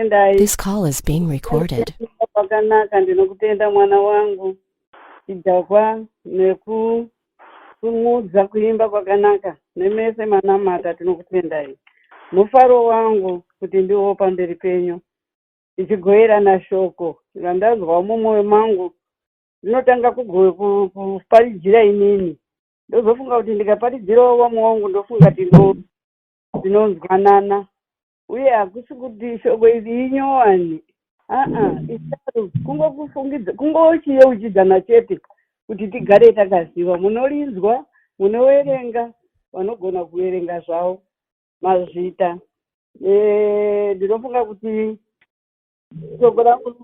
This call is being recorded. Pakanaka ndinokutenda mwana wangu Chidhakwa nekumudza kuimba kwakanaka nemese manamata tinokutendai. Mufaro wangu kuti ndiwo pamberi penyu ndichigoerana shoko randazwa mumwoyo mangu ndinotanga kuparidzira inini ndozofunga kuti ndikaparidzirawo vamwe wangu ndofunga tinonzwanana uye hakusi kuti shoko iri inyowani isaru kungochiyeuchidzana chete kuti tigare takaziva. Munorinzwa, munoverenga, vanogona kuverenga zvavo mazvita. Ndinofunga kuti shoko rangu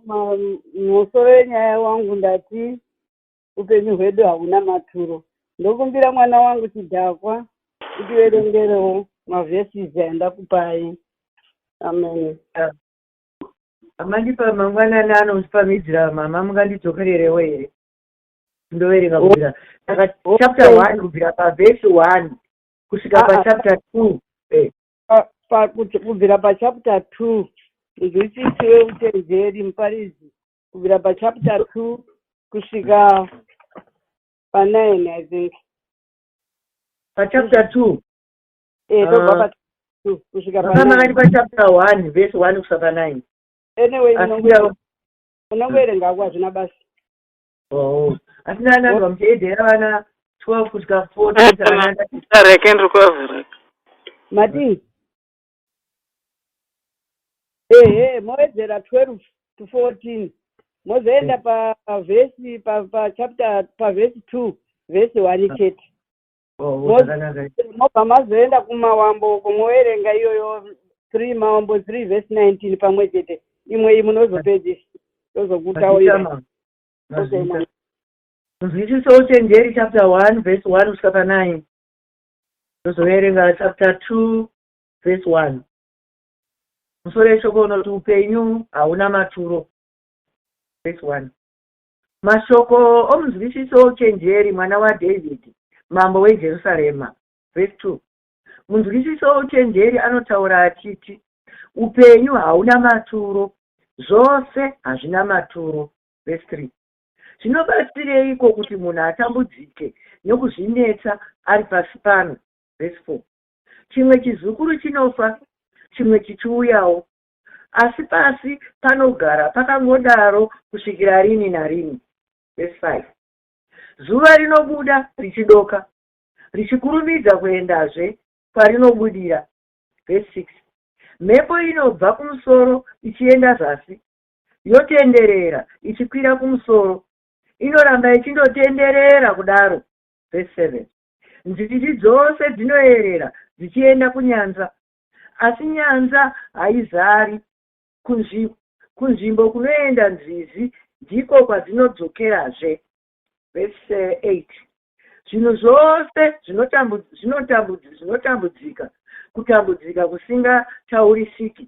musoro wenyaya wangu ndati upenyu hwedu hauna maturo. Ndokumbira mwana wangu Chidhakwa utiverengerewo mavhesisi andakupai. Amen. Amandipa mangwanani anondipamidzira mama mungandidzokererewo here ndoverenga kubvira saka chapter 1 kubvira pavhesi 1 kusvika pachapter 2 kubvira pachapter 2 nzwisisi weuchenjeri muparidzi kubvira pachapter 2 kusvika pa9 I think pachapter 2 tobva pa2 kusvika pa9 pachapter 1 vhesi 1 kusvika pa9 anyway unongoerenga kwa zvina basa. Asi nananzwa muchiedhera vana 12 kusvika 14 areke ndiri kuavhireka mati moedzera 12 to 14 mozoenda pavhesi pavhesi 2 vhesi 1 chete mobva mazoenda kumawambo kumoverenga iyoyo 3 mawambo 3 vhesi 19 pamwe chete imwe iyi munozopedzisa tozokutaurira. Nzwisisa uchenjeri chapter 1 verse 1 kusvika pa9 tozoverenga chapter 2 verse 1. Musoro weshoko unoti upenyu hauna maturo verse 1. Mashoko omunzwisiso uchenjeri mwana waDhavhidhi mambo weJerusarema verse 2. Munzwisiso uchenjeri anotaura achiti upenyu hauna maturo, zvose hazvina maturo verse 3. Zvinobatsireiko kuti munhu atambudzike nokuzvinetsa ari pasi pano verse 4. Chimwe chizukuru chinofa, chimwe chichiuyawo, asi pasi panogara pakangodaro kusvikira rini narini verse 5. Zuva rinobuda richidoka, richikurumidza kuendazve kwarinobudira verse 6. Mhepo inobva kumusoro ichienda zasi, yotenderera ichikwira kumusoro, inoramba ichindotenderera kudaro verse 7. Nzizi dzose dzinoerera dzichienda kunyanza, asi nyanza haizari. Kunzvimbo kunoenda nzizi ndiko kwadzinodzokerazve verse 8. Zvinhu zvose zvinotambudzika, kutambudzika kusingataurisiki.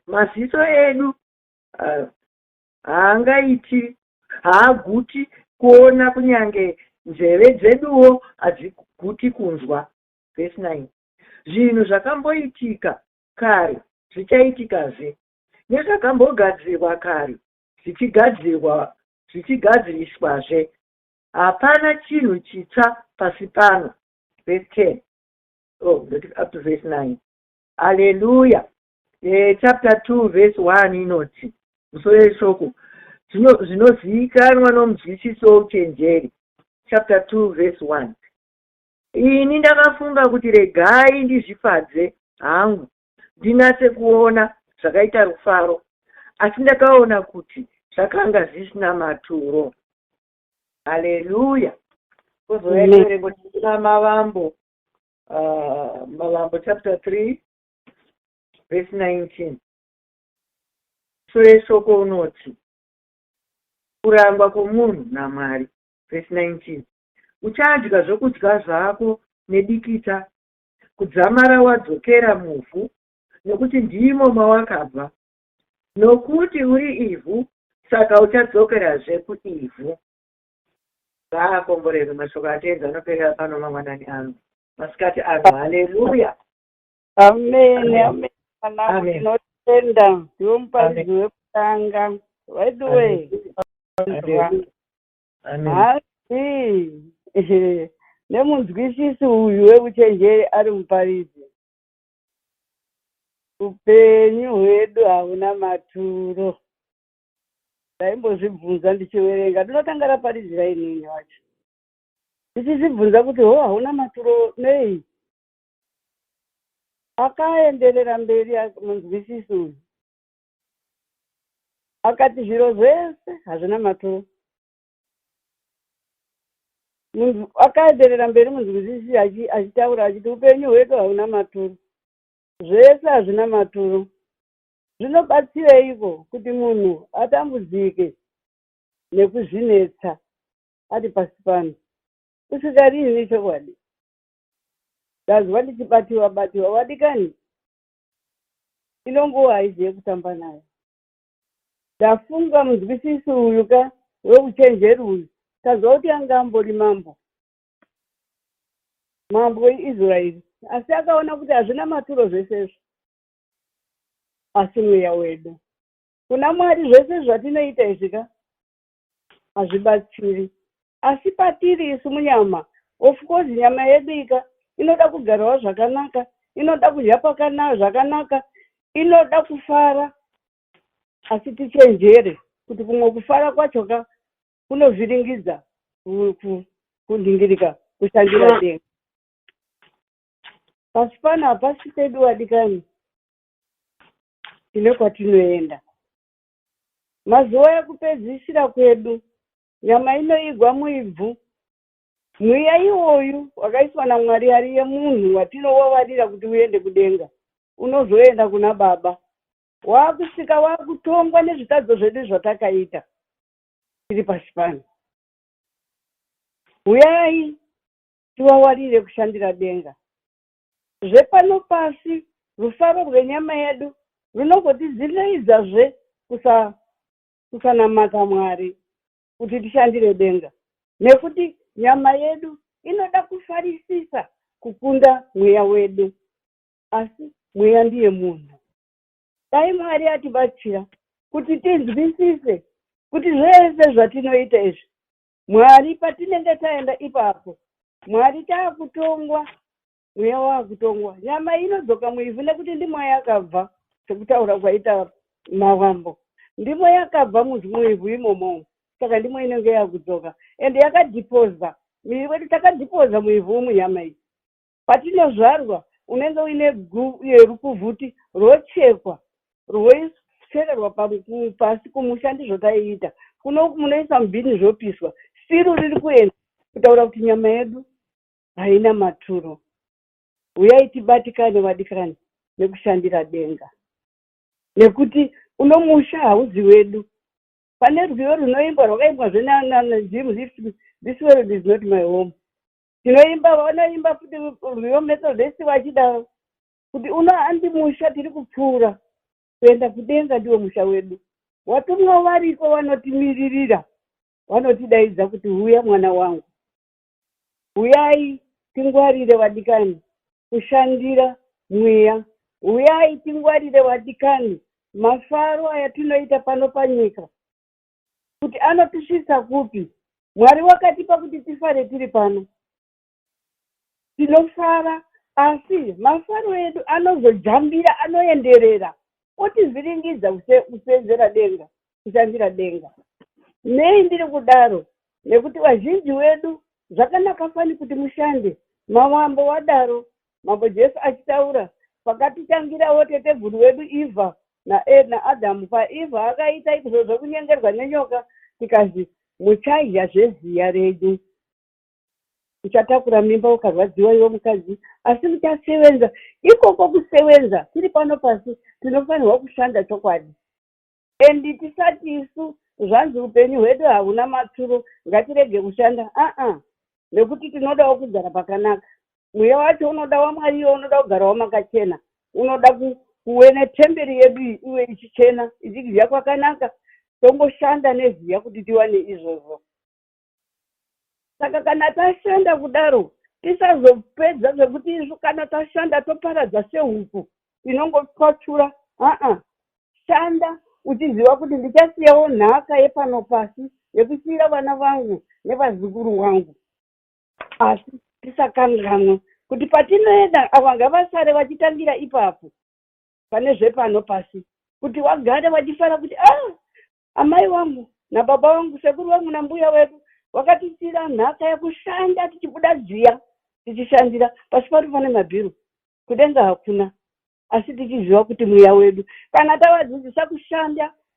Maziso edu haaguti kuona, kunyange nzeve dzeduwo hadziguti kunzwa verse 9. Zvinhu zvakamboitika kare zvichaitikazve, nezvakambogadzirwa kare zvichigadziriswazve. Hapana chinhu chitsva pasi pano verse 10 up to verse 9. Hallelujah. Chapter 2 verse 1 inoti musoro weshoko zvinozivikanwa nomunzwisiso uchenjeri. Chapter 2 verse 1. Ini ndakafunga kuti regai ndizvifadze hangu ndinatse kuona zvakaita rufaro, asi ndakaona kuti zvakanga zvisina maturo. Haleluya. Kozoverengo tina Mavambo chapter 3 verse 19. Sore shoko unoti kurangwa kwomunhu naMwari verse 19. Uchadya zvokudya zvako nedikita, kudzamara wadzokera muvhu, nokuti ndimo mawakabva. Nokuti uri ivhu, saka uchadzokerazve kuivhu. Ngaakomborerwe mashoko ateedza anopera pano mangwanani angu masikati anhu. Haleluya. Amen. Amen. enda ndiwo muparidzi wekutanga right away. Hasi nemunzwisisi uyu weuchenjeri ari muparidzi. Upenyu hwedu hauna maturo. Ndaimbozvibvunza ndichiverenga, ndinotanga raparidzira inini wacho. Ndichizvibvunza kuti hauna maturo nei? Akaenderera mberi munzwisisi uyu. Akati zviro zvese hazvina maturo. Munhu akaenderera mberi munzwisisi achitaura achiti upenyu hwedu hauna maturo. Zvese hazvina maturo. Zvinobatsireiko kuti munhu atambudzike nekuzvinetsa ari pasi pano? Usikarini nechokwadi. Ndazwa ndichibatiwa wadikani? Inonguva haidzi yekutamba nayo. Ndafunga munzwisisi uyu weuchenjeri uyu tazwa kuti anga ambori mambo weIsraeri, asi akaona kuti hazvina maturo zvesezvo. Asi mweya wedu kuna Mwari zvese zvatinoita izvika hazvibatsiri. Asi patiri isu munyama, of course nyama yedu inoda kugarawo zvakanaka, inoda kudya zvakanaka, inoda kufara. Asi tichenjere kuti kumwe kufara kwacho kunovhiringidza kunhingirika kushandira denga. Pasi pano hapasi pedu wadikani, tine kwatinoenda. Mazuva ekupedzisira kwedu nyama inoigwa muibvu. Mweya iwoyu wakaiswa naMwari ari yemunhu watinowawarira kuti uende kudenga, unozoenda kuna Baba. Wakusvika wakutongwa nezvitadzo zvedu zvatakaita tiri pasi pano. Uyai tiwawarire kushandira denga. Zvepano pasi rufaro rwenyama yedu runongotidzileidzazve kusanamata Mwari kuti tishandire denga, nekuti nyama yedu inoda kufarisisa kukunda mweya wedu. Asi mweya ndiye munhu. Dai Mwari atibatsira kuti tinzwisise kuti zvese zvatinoita izvi Mwari patinenge taenda ipapo, Mwari taakutongwa, mweya waakutongwa, nyama inodzoka muivhu nekuti ndimo yakabva, sekutaura kwaita Mavambo. Ndimo yakabva muivhu imomo, saka ndimo inenge yakudzoka. Ende yakadhipoza, miviri wedu takadhipoza muivhu munyama iyi. Patinozvarwa unenge uine rukuvhuti rochekwa, rwoichererwa pasi kumushandi zvotaiita. Kuno munoisa mubhini zvopiswa. Siri riri kuenda kutaura kuti nyama yedu haina maturo. Uyai tibatikane wadikani nekushandira denga. Nekuti unomusha hauzi wedu. Pane rwiyo runoimba rwakaimbwazve naJim Hift, this world is not my home. Vanoimba kuti rwiyo Methodist vachidaro kuti handimusha tiri kupfuura kuenda kudenga ndiwo musha wedu. Watumwa variko vanotimiririra, vanotidaidza kuti uya mwana wangu. Uyai tingwarire wadikani kushandira mweya. Uyai tingwarire wadikani mafaro ayatinoita pano panyika kuti anotisvisa kupi. Mwari wakatipa kuti tifare tiri pano, tinofara, asi mafaro edu anozojambira, anoenderera otivhiringidza kusenzera denga, kushandira denga. Nei ndiri kudaro? Nekuti vazhinji wedu zvakanaka fani kuti mushande. Mavambo wadaro, Mambo Jesu achitaura pakatitangirawo teteguru wedu Ivha naAdamu. PaIvha akaita izvo zvokunyengerwa nenyoka, tikazi muchadya zveziya redu, uchatakura mimba ukarwadziwa iwe mukadzi, asi muchasevenza. Ikoko kusevenza tiri pano pasi tinofanirwa kushanda chokwadi. Endi tisati isu zvanzi upenyu hwedu hauna maturo ngatirege kushanda. Nekuti tinodawo kugara pakanaka. Mweya wacho unoda waMwari, unoda kugarawo makachena, unoda kuve netemberi yedu iwe ichichena, ichidya kwakanaka. Tomboshanda neziya kuti tiwane izvozvo. Saka kana tashanda kudaro, tisazopedza zvekuti kana tashanda toparadza sehuku inongotwatsura. kushanda uchiziva kuti ndichasiyawo nhaka yepano pasi yekusiyira vana vangu nevazukuru vangu. Asi tisakanganwa kuti patinoenda ava ngavasare vachitangira ipapo pane zvepano pasi, kuti vagare vachifara kuti amai vangu nababa vangu, sekuru vangu nambuya vedu vakatisiyira nhaka yekushanda tichibuda dziya tichishandira pasi pari pane mabhiru. Kudenga hakuna, asi tichiziva kuti mweya wedu kana tavadzidzisa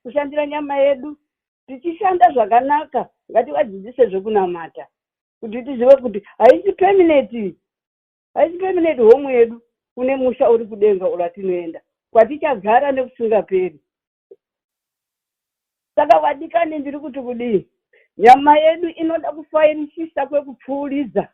kushandira nyama yedu tichishanda zvakanaka, ngativadzidzise zvekunamata kuti tizive kuti haisi permanent home yedu kune musha uri kudenga uratinoenda kwatichagara nekusingaperi. Saka vadikani ndiri kuti kudii, nyama yedu inoda kufairisisa kwekupfuuridza.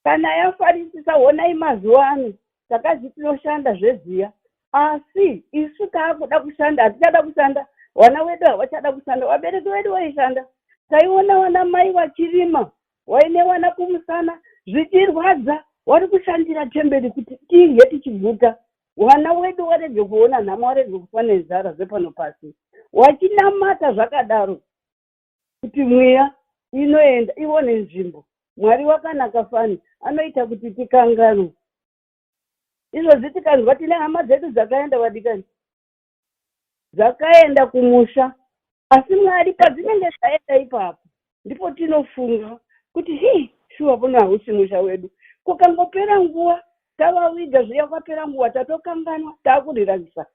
Kana yafarisisa, honai mazuva ano takazi tinoshanda zveziya, asi isu taakuda kushanda, hatichada kushanda, vana vedu havachada kushanda, vabereki vedu vaishanda. Taiona vana mai vachirima, waine vana kumusana, zvichirwadza, wari kushandira temberi kuti tirye tichiguta. Vana wedu warege kuona nhama, warege kufa nenzara zvepano pasi, wachinamata zvakadaro kuti mweya inoenda ione nzvimbo. Mwari wakanaka fani, anoita kuti tikanganwe. Izvozvi tikanzwa tine hama dzedu dzakaenda vadikani, dzakaenda kumusha, asi Mwari padzinenge dzaenda ipapo ndipo tinofunga kuti shuwa pano hausi musha wedu. Kukangopera nguva tavawiga zviya, kwapera nguva tatokanganwa, taakuriragisa.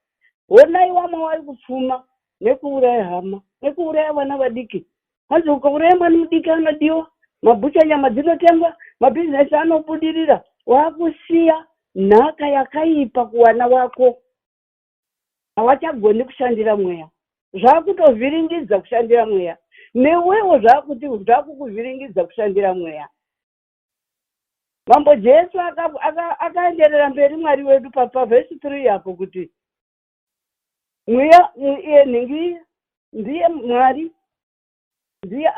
Honai vamwe vari kupfuma nekuuraya hama, nekuuraya vana vadiki. Hanzi ukauraya mwana mudiki anodiwa, mabhucha nyama dzinotengwa, mabhizinesi anobudirira, wakusiya nhaka yakaipa kuvana wako. Havachagoni kushandira mweya, zvakutovhiringidza kushandira mweya. Newewo zvakuti zvakukuvhiringidza kushandira mweya. Mambo Jesu akaenderera mberi Mwari wedu pavhesi 3 apo kuti mweya nhingi ndiye Mwari, ndiye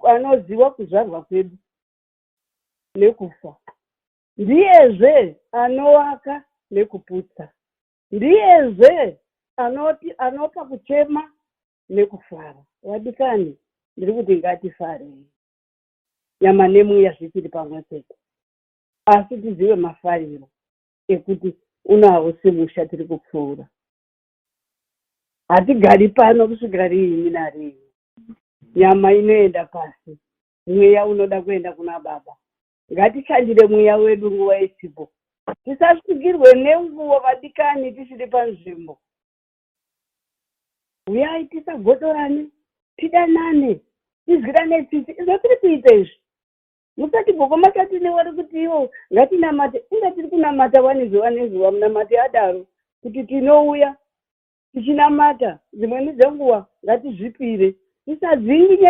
anoziva kuzvarwa kwedu nekufa, ndiyezve anovaka nekuputsa, ndiyezve anopa kuchema nekufara. Vadikani, ndiri kuti ngatifarei, nyama nemweya zvichiri pamwe chete, asi tizive mafariro ekuti unawo semusha tiri kupfuura. Hatigari pano kusvikira riini nariini, nyama inoenda pasi, mweya unoda kuenda kuna Baba. Ngatishandire mweya wedu nguva isipo, tisasvikirwe nenguva vadikani tisiri panzvimbo. Uyai tisagotorane, tidanane, tizwirane tsitsi. Izvo tiri kuita izvi, musati gogoma tatine wari kuti iwo ngatinamate, inga tiri kunamata vanezuva nezuva, munamati adaro kuti tinouya tichinamata. Dzimweni dzenguva ngatizvipire,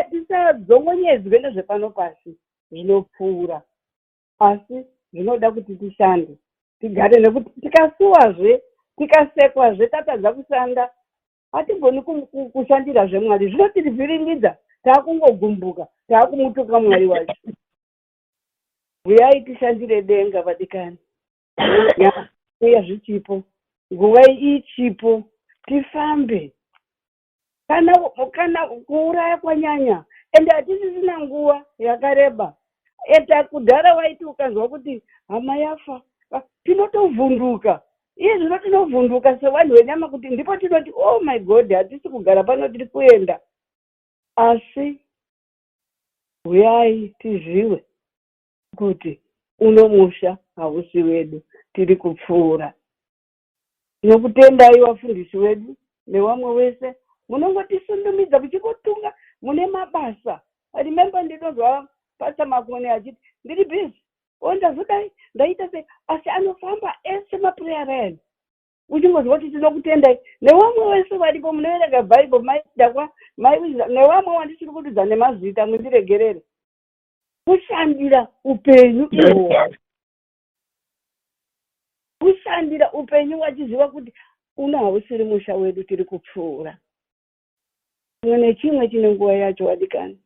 tisadzongonyedzwe nezvepano pasi zvinopfuura, asi zvinoda kuti tishande, tigare, nekuti tikasuwazve, tikasekwazve, tatadza kushanda, hatigoni kushandirazve Mwari. Zvinotivhiringidza, taakungogumbuka, taakumutuka Mwari wacho. Uyai tishandire denga vadikani, uya zvichipo, nguva ichipo, tifambe. Kana kuuraya kwanyanya, ende hatisisina nguva yakareba. Eta kudhara waiti ukazwa kuti hama yafa, tinotovhunduka. Iye zvino tinovhunduka sevanhu venyama kuti ndipo tinoti oh my God, hatisi kugara pano, tiri kuenda. Asi uyai tizviwe kuti unomusha hausi wedu, tiri kupfuura. Tinokutendai wafundisi wedu nevamwe wese munongotisundumidza muchikotunga mune mabasa. Remember ndinozwa Pastor Makone achiti ndiri busy, ndazodai ndaita sei, asi anofamba ese maprayer line. Uchingozwa kuti tinokutendai nevamwe wese varipo munoerenga Bible, nevamwe wandisiri kududza nemazita, mundiregerere. Kushandira upenyu ihwo, kushandira upenyu wachiziva kuti uno hausiri musha wedu, tiri kupfuura. Chimwe nechimwe chine nguva yacho vadikani.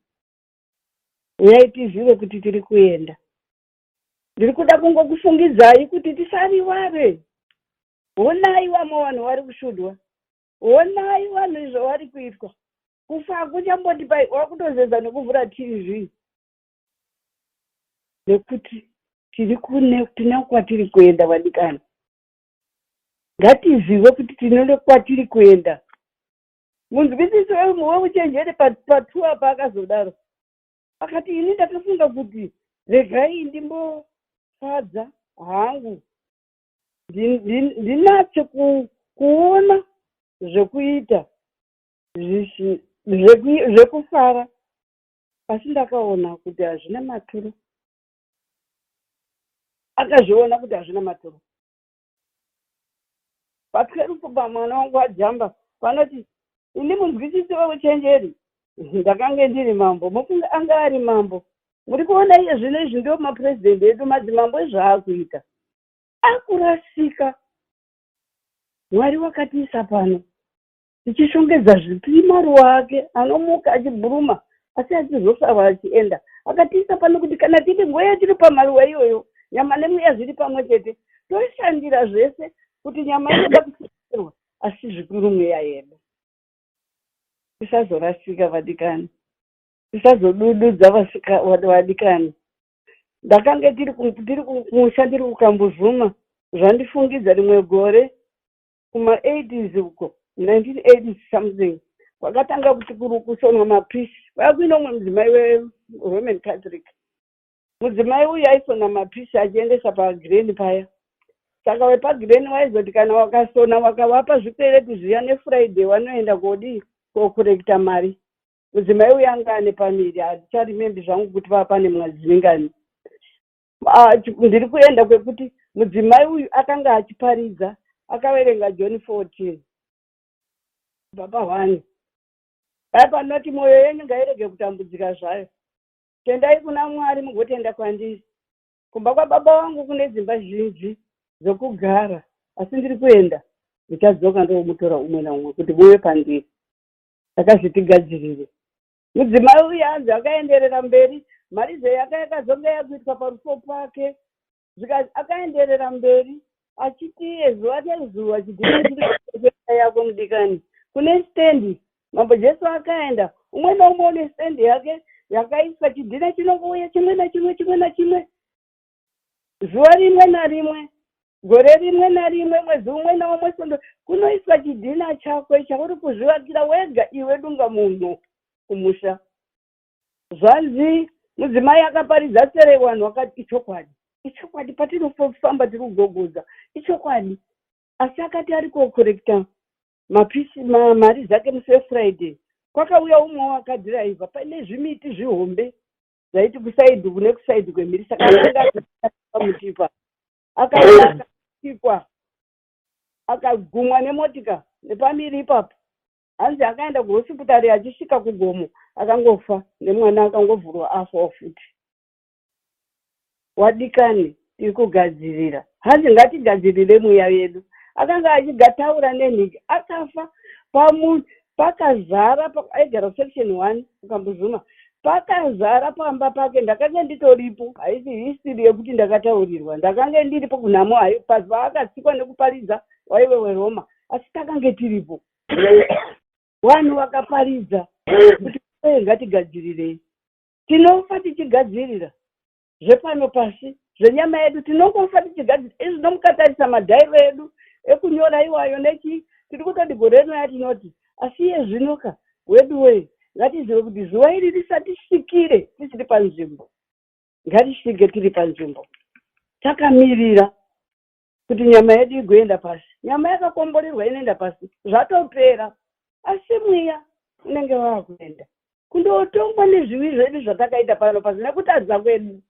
Uyai tizive kuti tiri kuenda. Ndiri kuda kungokufungidzai kuti tisarivare. Honai vamwe vanhu vari kushudwa, honai vanhu izvo vari kuitwa. Kufa hakuchamboti pai wakutozeza nekuvhura TV nekuti tine kwatiri kuenda vadikani. Ngatizive kuti tine kwatiri kuenda. Munzwisisi weuchenjeri patuwa paakazodaro akati ini ndakafunga kuti regai ndimbofadza hangu ndinatse kuona zvekuita zvekufara, asi ndakaona kuti hazvina maturo. Akazviona kuti hazvina maturo. Patwerupo pamwana wangu wajamba panoti ini munzwisisi weuchenjeri ndakange ndiri mambo. Mufunga anga ari mambo. Muri kuona iye zvino izvi ndio mapurezidendi edu madzimambo ezvaakuita. Akurasika. Mwari wakatiisa pano. Tichishongedza zvipi maruwa ake anomuka achibhuruma asi achizosava achienda. Akatiisa pano kuti kana tiri ngoya tiri pamaruwa iyoyo nyama nemweya zviri pamwe chete toshandira zvese kuti nyama inoda kusiirwa asi zvikuru mweya yedu. Tisazorasika vadikani. Tisazodududza vadikani. Ndakange tiri kumusha tiri kukambuzvuma zvandifungidza rimwe gore kuma 80s uko 1980 something kwakatanga kuti kuri kusonwa mapisi. Vakuino umwe mudzimai weRoman Catholic. Mudzimai uyu aisona mapisi achiendesa pagreni paya. Saka wepagreni waizoti kana wakasona wakavapa zvikwereti zviya neFriday wanoenda kodi kokurekta mari. Mudzimai uyu anga ane pamiri haticharimembi zvangu kuti pane mwadzingani. Ndiri kuenda kwekuti mudzimai uyu akanga achiparidza akaverenga John 14 baba 1 panoti mwoyo yenyu ngairege kutambudzika zvayo, tendai kuna Mwari mugotenda kwandiri. Kumba kwababa vangu kune dzimba zhinji dzokugara, asi ndiri kuenda ndichadzoka ndomutora umwe naumwe kuti muve pandiri. Takazvitigadzirire. Mudzimai uyu hanzi akaenderera mberi, mari dzeyaka yakazonga yakuitwa parufu pake, akaenderera mberi achitiye zuva nezuva chidhina yako mudikani kune stendi. Mambo Jesu akaenda umwe naumwe une stendi yake yakaiswa chidhina chinongouya chimwe nachimwe chimwe nachimwe, zuva rimwe narimwe, gore rimwe narimwe, mwezi umwe naumwe sondo kunoiswa chidhina chako chauri kuzvivakira wega iwe dunga munhu kumusha. Zvanzi mudzimai akaparidza sere wanhu wakati ichokwadi, ichokwadi patinofamba tiri kugogodza ichokwadi. Asi akati ari kokorekta mapisi mari dzake musi Friday kwakauya umwe wakadhiraivha paine zvimiti zvihombe zvaiti kusaidhi kune kusaidhi kwemhiri. Saka akamutipa akaenda akasikwa akagumwa nemotika nepamiri ipapo. Hanzi akaenda kuhosipitari achisvika kugomo akangofa nemwana akangovhurwa afa futi. Wadikani tiri kugadzirira. Hanzi ngatigadzirire mweya yedu. Akanga achigataura nenhiki akafa pakazara aigara section 1 ukambuzuma pakazara pamba pake. Ndakange nditoripo, haisi history yekuti ndakataurirwa, ndakange ndiripo kunhamo hayo paakatsikwa nekuparidza waive weRoma, asi takange tiripo. Vanhu vakaparidza kuti ngatigadzirirei. Tinofa tichigadzirira zvepano pasi zvenyama yedu, tinongofa tichigadzirira. Izvi zvinomukatarisa madhairo edu ekunyora iwayo nechi tiri kutoti gore rino yatinoti, asi iye zvinoka wedu wei ngatizive kuti zuva iri risati svikire tisiri panzvimbo, ngatisvike tiri panzvimbo takamirira kuti nyama yedu igoenda pasi. Nyama yakakomborerwa inoenda pasi, zvatopera, asi mweya unenge wakuenda kundotongwa nezvivi zvedu zvatakaita pano pasi nekutadza kwedu.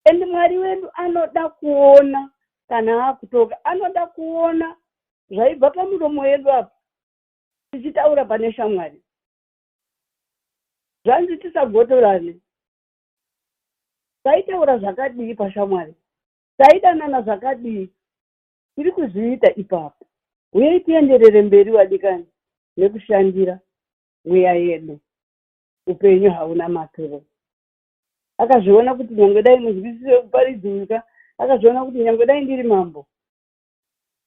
Endi Mwari wedu anoda kuona kana akutoka, anoda kuona zvaibva pamuromo yedu apa tichitaura pane shamwari. Zvanzi tisagotorane. Taitaura zvakadii pashamwari, taidanana zvakadii, tiri kuzviita ipapo. Uyai tienderere mberi wadikani nekushandira mweya yedu. Upenyu hauna maturo. Akazviona kuti nyangwe dai muzwisisi wekuparidzuka, akazviona kuti nyangwe dai ndiri mambo,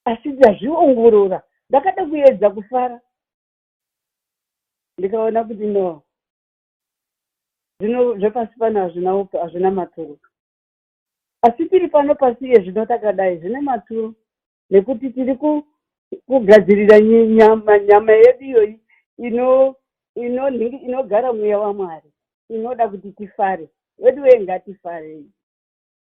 asi ndazviongorora ndakada kuedza kufara ndikaona kuti no zvino zvepasi pano hazvina maturo asi tiri pano pasiye zvino takadai zvine maturo nekuti tiri kugadzirira nyama yedu iyoyi inogara mweya waMwari inoda kuti tifare wedu weye ngatifarei.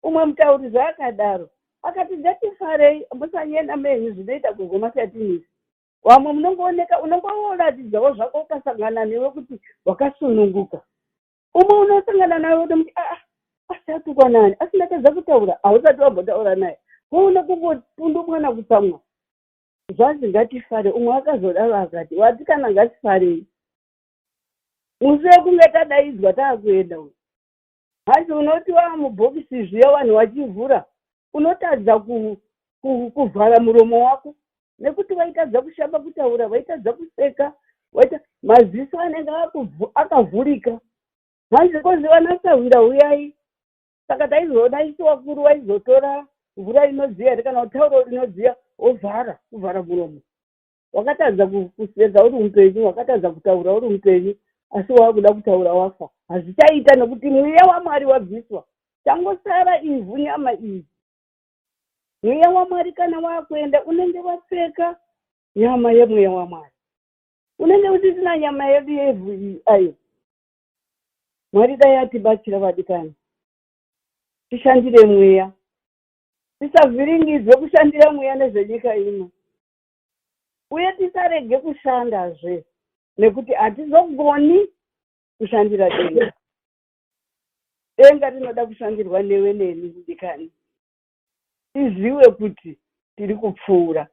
Umwe mutaurizi akadaro akati ngatifarei musanyenda menyu zvinoita kugoma satinisi wamwe unongoratidzawo zvako ukasangana newe kuti wakasununguka umwe unosangana nawe kuti asi atukwa nani asi ndatadza kutaura hausati wambotaura naye woona kungopundumwana kutsamwa zvanzi ngatifare. Umwe akazodaro akati wati kana ngatifarei musi wekunge tadaidzwa taakuenda uyu hasi unoti mubhokisi zviya vanhu vachivhura unotadza kuvhara muromo wako nekuti waitadza kushamba kutaura waitadza kuseka maziso anenge akavhurika hanzi kozivanatsahwira uyai saka taizoona isi wakuru waizotora mvura inodziya here kana tauro rinodziya kuvhara muromo. Wakatadza kuseka uri mupenyu wakatadza kutaura uri mupenyu asi wakuda kutaura wafa hazvichaita nekuti mweya waMwari wabviswa changosara ivhu nyama iyi. Mweya waMwari kana wakuenda unenge wapfeka nyama yemweya waMwari unenge usisina nyama yedu yevhu iyi ayo. Mwari dai atibatsira vadikani tishandire mweya tisavhiringidzwe kushandira mweya nezvenyika ino uye tisarege kushandazve nekuti hatizogoni kushandira denga. Denga rinoda kushandirwa newe neni dikani tizive kuti tiri kupfuura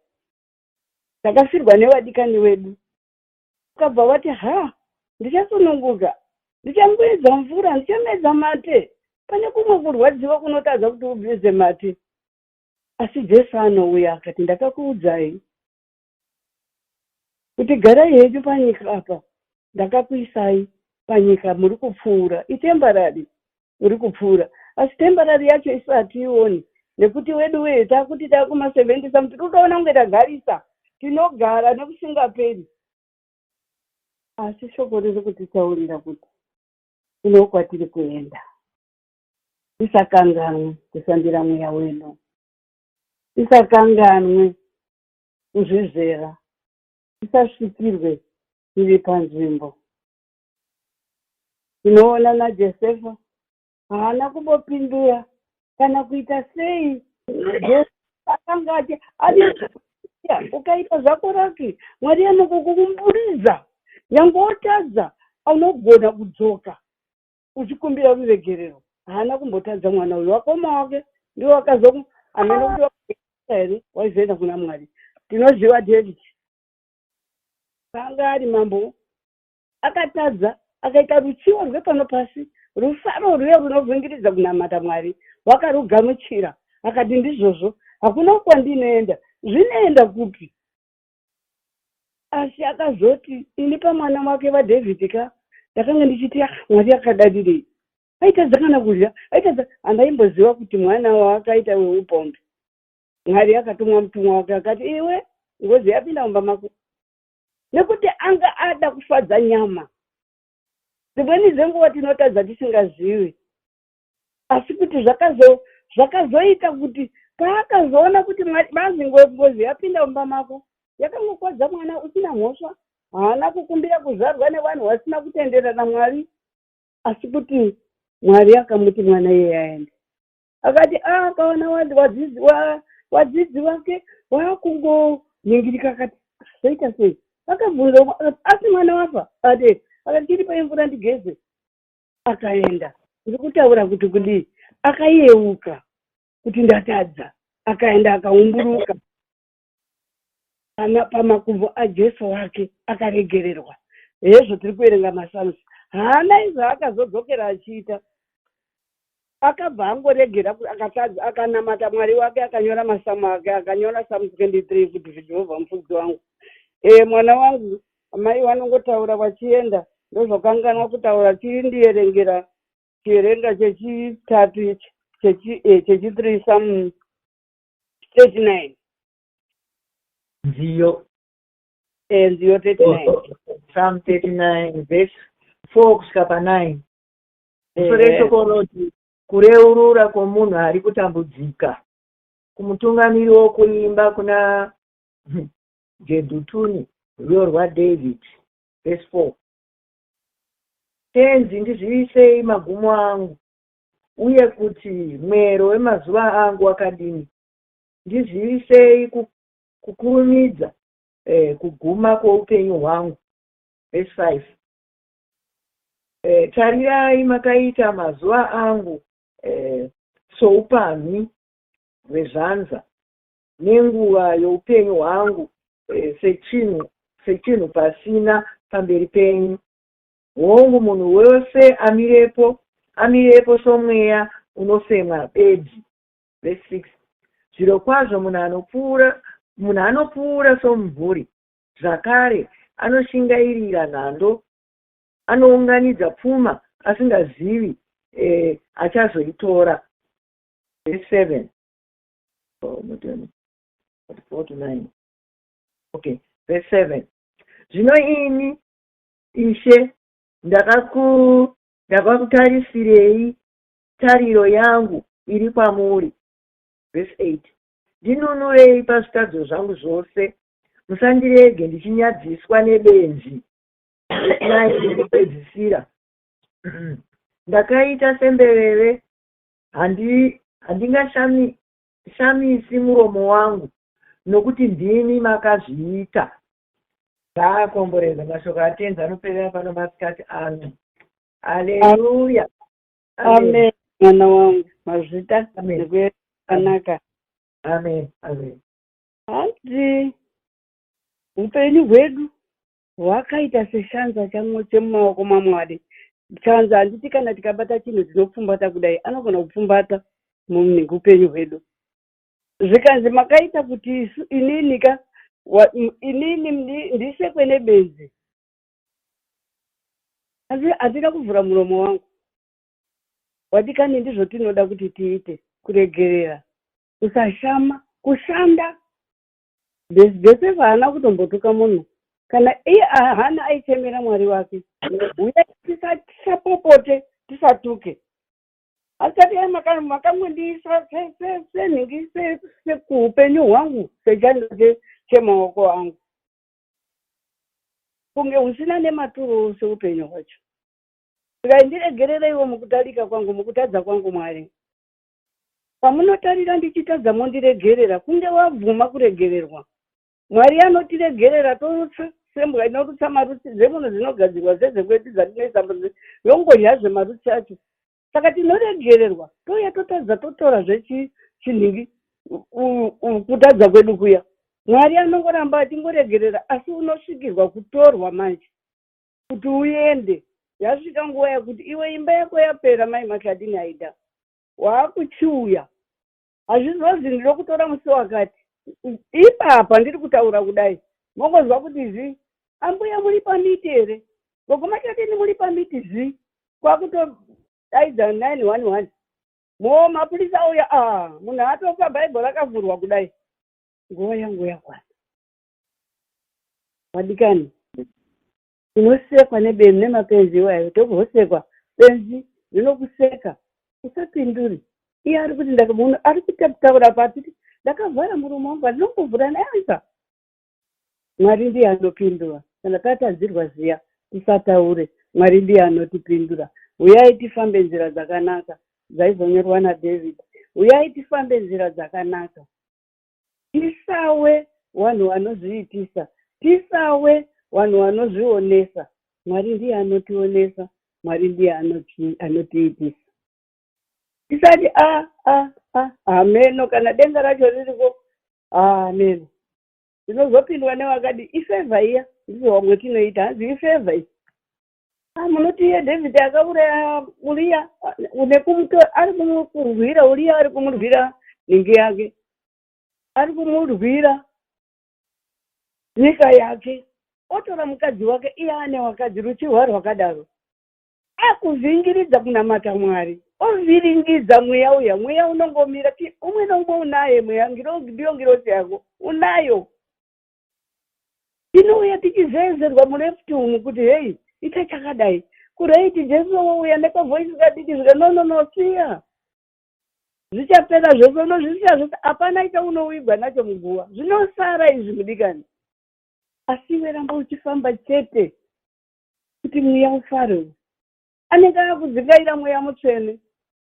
takafirwa nevadikani wedu ukabva wati ndichasununguka ndichamboedza mvura ndichamedza mate pane kumwe kurwadziwa kunotadza kuti ubvise mate asi Jesu anouya akati ndakakuudzai kuti garai henyu panyika apa ndakakuisai panyika muri kupfuura itembarari muri kupfuura asi tembarari yacho isu hatiioni nekuti wedu weye takuti takuma70 samuti totoona kunge tagarisa tinogara nekusingaperi asi shoko riri kutitaurira kuti ino kwatiri kuenda. Tisakanganwe kushandira mweya wenu tisakanganwe kuzvizera tisasvikirwe tiri panzvimbo. Tinoona naJosefa haana kumbopindura kana kuita sei akanga ati ukaita zvako raki Mwari anokukumburidza nyange wotadza unogona kudzoka uchikumbira ruregerero. Haana kumbotadza mwana uyu wakoma wake ndiwo wakazoamena here waizoenda kuna Mwari. Tinoziva David anga ari mambo akatadza akaita ruchivo rwepano pasi rufaro rwuye runovhingiridza kunamata Mwari wakarugamuchira akati ndizvozvo hakuna kwandinoenda zvinoenda kupi. Asi akazoti ini pamwana wake vaDhavhidhi ndakanga ndichiti Mwari akadadirei aitadza kana kudya aitadza andaimbozviva kuti mwana waakaita weupombe. Mwari akatumwa mutumwa wake akati iwe ngozi yapinda mumba mako nekuti anga ada kufadza nyama. Dzimweni dzenguva tinotadza tisingazivi asi kuti zvakazoita kuti paakazoona kuti bazi ngozi yapinda mumba mako yakangokwadza mwana usina mhosva haana kukumbira kuzvarwa nevanhu vasina kutenderana Mwari asi kuti Mwari akamuti mwana iye aende. Akati akaona wadzidzi wake wakungonyingirika akati zoita sei akabvunza asi mwana wafa akati tiri paimvura ndigeze akaenda. Ndiri kutaura kuti kudii akayeuka kuti ndatadza akaenda akaumburuka ana pamakumbo aJesu wake akaregererwa. Hezvo tiri kuerenga maSamusi haana izvo akazodzokera achiita akabva angoregera akatadza akanamata Mwari wake akanyora masamu ake akanyora Psalm 23 kuti Jehovha mufudzi wangu. Mwana wangu amai vanongotaura vachienda ndozvakanganwa kutaura tiri ndierengera chierenga chechitatu chechi3 Psalm 39 nziyo nziyo 39 Psalm 39 verse 4 kusvika pa9. Musoro shoko rinoti kureurura kwomunhu ari kutambudzika, kumutungamiri wokuimba kuna Jedhutuni rwiyo rwaDhavidhi. Verse 4. Tenzi ndizivisei magumo angu, uye kuti mwero wemazuva angu wakadini. Ndizivisei kukurumidza kuguma kwoupenyu hwangu. Verse 5. Tarirai makaita mazuva angu soupamhi hwezvanza, nenguva youpenyu hwangu sechinhu pasina pamberi penyu. Hongu munhu wose amirepo somweya unofemwa bedzi. Verse 6. Zvirokwazvo munhu anopfuura somumvuri, zvakare anoshingairira nhando, anounganidza pfuma asingazivi achazoitora. Verse 7. 4-9. Okay. Verse 7. Zvino ini Ishe ndakakutarisirei tariro yangu iri kwamuri. Verse 8. Ndinunurei pazvitadzo zvangu zvose, musandirege ndichinyadziswa nebenzi. Kupedzisira ndakaita semberere, handingashamisi muromo wangu, nokuti ndimi makazviita. Ndaakomboreza mashoko atenzi anoperera pano masikati ano. Haleluya. Amen. Mwana wangu mazvita zvakanaka. Amen. Amen. Hanzi upenyu hwedu hwakaita seshanza chemumaoko maMwari. Chanza handiti kana tikabata chinhu chinopfumbata kudai anogona kupfumbata upenyu hwedu. Zvikanzi makaita kuti inini ndisekwe nebenzi, asi hatina kuvhura muromo wangu. Watikani ndizvo tinoda kuti tiite: kuregerera, kusashama, kushanda. Josefa haana kutombotuka munhu kana iye hana aichemera Mwari wake. Uye tisapopote, tisatuke. Asati makamwendiisa senhingi sekuupenyu hwangu sechando chemaoko angu, kunge husina nematuro seupenyu hwacho. Saka ndiregerereiwo mukutarika kwangu, mukutadza kwangu Mwari. Pamunotarira ndichitadza mondiregerera, kunge wabvuma kuregererwa. Mwari anotiregerera torutsa sembwa inorutsa marutsi dzemuno dzinogadzirwa dzezvekwedu dzatinoisa yongodya zvemarutsi acho. Saka tinoregererwa, touya totadza totora zvechinhingi kutadza kwedu kuya. Mwari anongoramba atingoregerera, asi unosvikirwa kutorwa manje kuti uende. Yasvika nguva yekuti iwe imba yako yapera, mai Makadini aida, waakuchiuya. Hazvizozi ndiri kutora musi wakati. Ipapa ndiri kutaura kudai, mongozwa kuti ambuya muri pamiti here? Gogo Makadini muri pamiti kwakutodaidza 911. Mapurisa auya, munhu atofa, bhaibheri rakavhurwa kudai. Nguva yangu yakwana. Wadikani, unosekwa nemapenzi iwayo, tokuhosekwa benzi rinokuseka, usapinduri. Iye ari kuti munhu ari kutaura pati, ndakavhara muromo wangu, handinombovhura neanza. Mwari ndiye anopindura. Kana tatadzirwa ziya, tisataure. Mwari ndiye anotipindura. Uyai tifambe nzira dzakanaka dzaizonyorwa naDhavhidhi. Uyai tifambe nzira dzakanaka. Tisawe vanhu vanozviitisa, tisawe vanhu vanozvionesa. Mwari ndiye anotionesa, Mwari ndiye anotiitisa. Tisati ameno, kana denga racho ririko ameno. Tinozopindwa nevakadi ifevha iya, ndizvo vamwe tinoita, hanzi ifevha iyi. Munoti iye Dhavhidhi akauraya Uriya, ari kumurwira Uriya, ari kumurwira nhingi yake, ari kumurwira nyika yake. Otora mukadzi wake, iye ane wakadzi, ruchihwa rwakadaro, akuvhingiridza kunamata Mwari, ovhiringidza mweya uya. Mweya unongomira, umwe naumwe unaye mweya, ndiyo ngirosi yako unayo. tinouya tichizezerwa murefti umu kuti hei ita chakadai kureiti Jesu wouya nekavoisi kadiki zvikanononosiya zvichapera zvose unozvisiya zvose hapana chaunoigwa nacho muguva zvinosara izvi mudikani asi iwe ramba uchifamba chete kuti mweya ufare anenge akudzikaira mweya mutsvene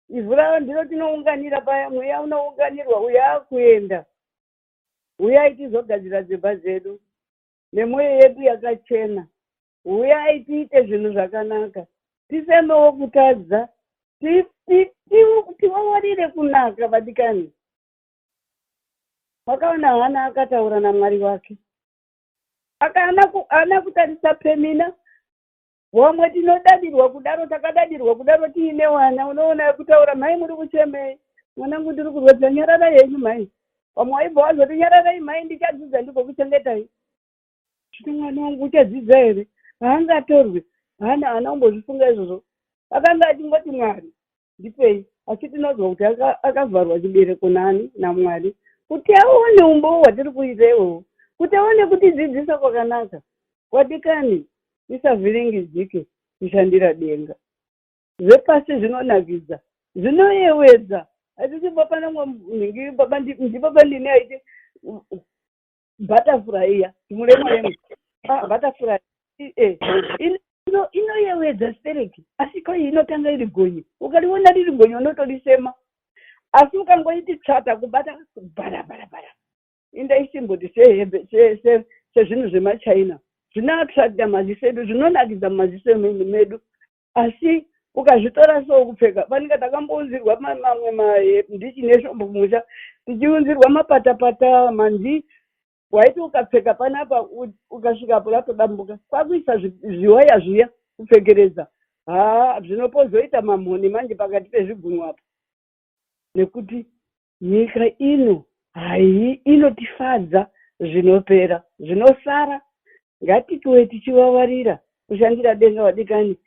ivhu ravo ndiro tinounganira paya mweya unounganirwa uya akuenda uyai tizogadzira dzimba dzedu nemwoyo yedu yakachena uyai tiite zvinhu zvakanaka tisemewo kutadza tivawarire kunaka vadikani wakaona hana akataura namwari wake akaana kutarisa pemina wamwe tinodadirwa kudaro takadadirwa kudaro tiine wana unoona kutaura mai muri kuchemei mwanangu ndiri kurwadza nyarara yenyu mai wamwe waibva wazoti nyararai mai ndichadzidza ndikokuchengetai zvino mwana wangu uchadzidza here haangatorwi hana umbozvifunga izvozvo akanga achingoti mwari ndipei asi tinozwa kuti akavharwa chibereko nani namwari kuti aone umbowo hwatiri kuita iwowo kuti aone kutidzidzisa kwakanaka wadikani tisavhiringidzike kushandira denga zvepasi zvinonakidza zvinoyewedza hatisi baba ndibaba ndine aiti butterfly muremuremu butterfly inoyewedza stereki asi kai inotanga iri gonye ukaliona riri gonye unotorisema asi ukangoiti tsvata kubata bara indaisimboti sezvinhu zvemachina zvinoatracta maziso edu zvinonakidza mumaziso medu asi ukazvitora so kupfeka panenge takambounzirwa mamwe ndichi neshombo kumusha tichiunzirwa mapatapata manzi waiti ukapfeka panapa ukasvikapo latodambuka kwakuisa zviwaya zviya kupfekeredza zvinopozoita mamhoni manje pakati pezvigunwa apo nekuti nyika ino inotifadza zvinopera zvinosara ngatitiwe tichivavarira kushandira denga wadikani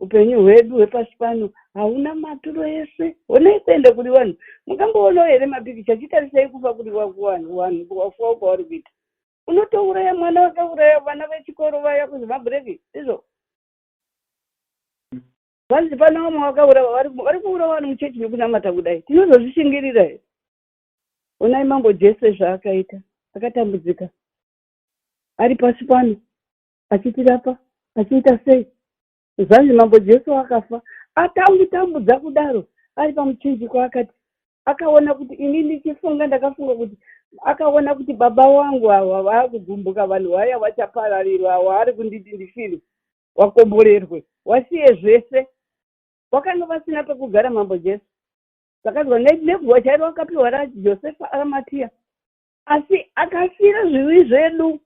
upenyu hwedu hwepasi pano hauna maturo ese honai kuende kuri vanhu mukamboonawo here mapikicha chitarisai kufa kuri vanhu wafuwa kwavari kuita unotouraya mwana wakauraya vana vechikoro vaya kuzi mabhureki izvo vanzi pana vamwe vakauraya vari kuura vanhu muchechi nekunamata kudai tinozozvishingirira here onai mambo Jesu zvaakaita akatambudzika ari pasi pano achitirapa achiita sei zvanzi mambo Jesu akafa atangutambudza kudaro ari pamuchinjiko akati akaona kuti ini ndichifunga ndakafunga kuti akaona kuti baba wangu awa vaakugumbuka vanhu vaya vachapararirwa awa ari kunditi ndifire wakomborerwe wasiye zvese vakanga vasina pekugara mambo Jesu zakazwa nebvuwa chairo akapiwa raJosefa Aramatiya asi akafira zvivi zvedu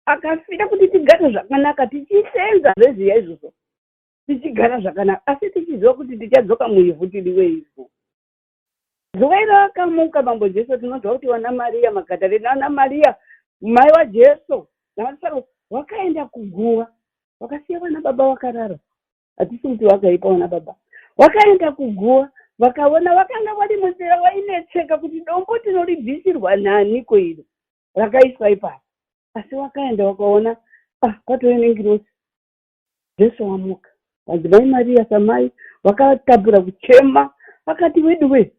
akafira kuti tigare zvakanaka tichisenza zveziya izvozvo tichigara zvakanaka asi tichiziva kuti tichadzoka muivhu tiriwe ivhu zuva iro akamuka mambo Jesu tinozwa kuti vana Mariya Magadharena vana Mariya mai waJesu navanasaro vakaenda kuguva vakasiya vana baba vakarara hatisi kuti vakaipa vana baba vakaenda kuguva vakaona vakanga vari munzira vainetseka kuti dombo tinoribvisirwa nani koiri rakaiswa ipapa asi vakaenda vakaona patoenengirosi Jesu wamuka madzimai Mariya samai vakatapura kuchema akati weduwe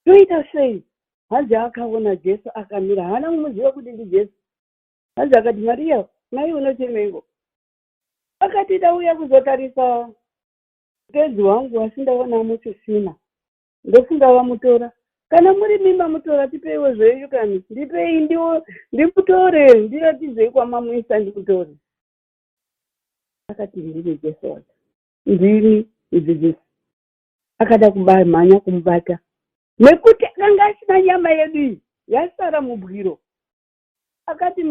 toita sei hanzi akaona Jesu akamira hana mumuziva kuti ndi Jesu hanzi akati Mariya mai unochemengo akati dauya kuzotarisa mukadzi wangu asindaona muchisina ndofunga vamutora kana muri mimba mutora tipeiwe zvenyu kani ndipei ndimutore ndiratidzei kwamamwisa ndimutore akati ndiri Jesu wacho ndiri mudzidzisi akada kumhanya kumubata nekuti akanga asina nyama yedu iyi yasara mubwiro akati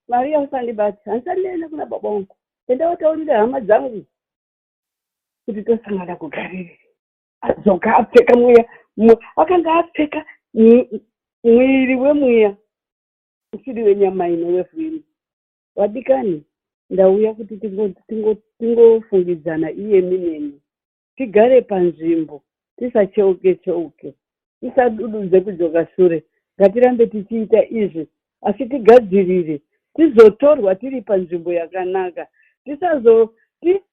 Mariya usandibati handisandienda kuna baba wangu enda wataurira hama dzangu kuti tosangana kugarire adzoka apfeka mweya akanga apfeka mwiri wemweya usiri wenyama ino wevhiri wadikani ndauya kuti tingofungidzana iye mineni tigare panzvimbo tisacheuke tisadududze kudzoka shure ngatirambe tichiita izvi asi tigadzirire tizotorwa tiri panzvimbo yakanaka.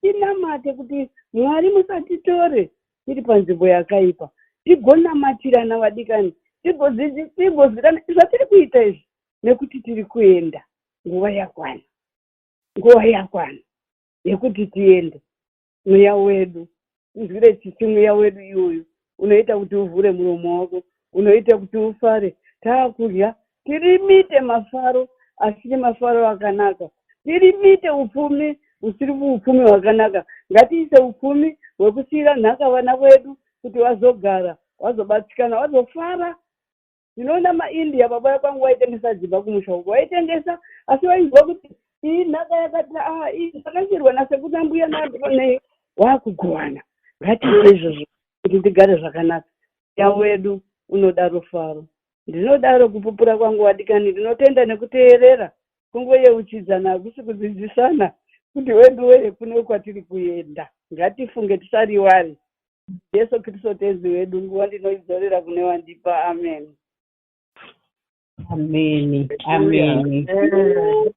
Tinamate kuti Mwari musatitore tiri panzvimbo yakaipa. Tigonamatirana vadikani. Tigozivikanwa zvatiri kuita izvi nekuti tiri kuenda. Nguva yakwana yekuti tiende. Mweya wedu, uzvire tsitsi mweya wedu iyoyo. Unoita kuti uvhure muromo wako, unoita kuti ufare. Takurya, tirimite mafaro, asiri mafaro akanaka. Tirimite upfumi, usiri upfumi hwakanaka. Ngatiise upfumi hwekusiyira nhaka vana vedu kuti vazogara, vazobatikana, vazofara. Ndinoona maIndia baba kwangu vaitengesa dzimba kumusha uko. Vaitengesa, asi vaizwa kuti iyi nhaka yakati iyi zvakachirwa nasekuna mbuya naye wakugowana. Ngatiite izvozvo kuti tigare zvakanaka. Mweya wedu unoda rufaro. Ndinodaro kupupura kwangu vadikani, ndinotenda nekuteerera kungo yeuchidzana hakusi kudzidzisana kuti wedu weye kune kwatiri kuenda. Ngatifunge tisariwari. Jesu Kristu tenzi wedu, nguva ndinoidzorera kune wandipa. Amen. Amen. Amen. Amen.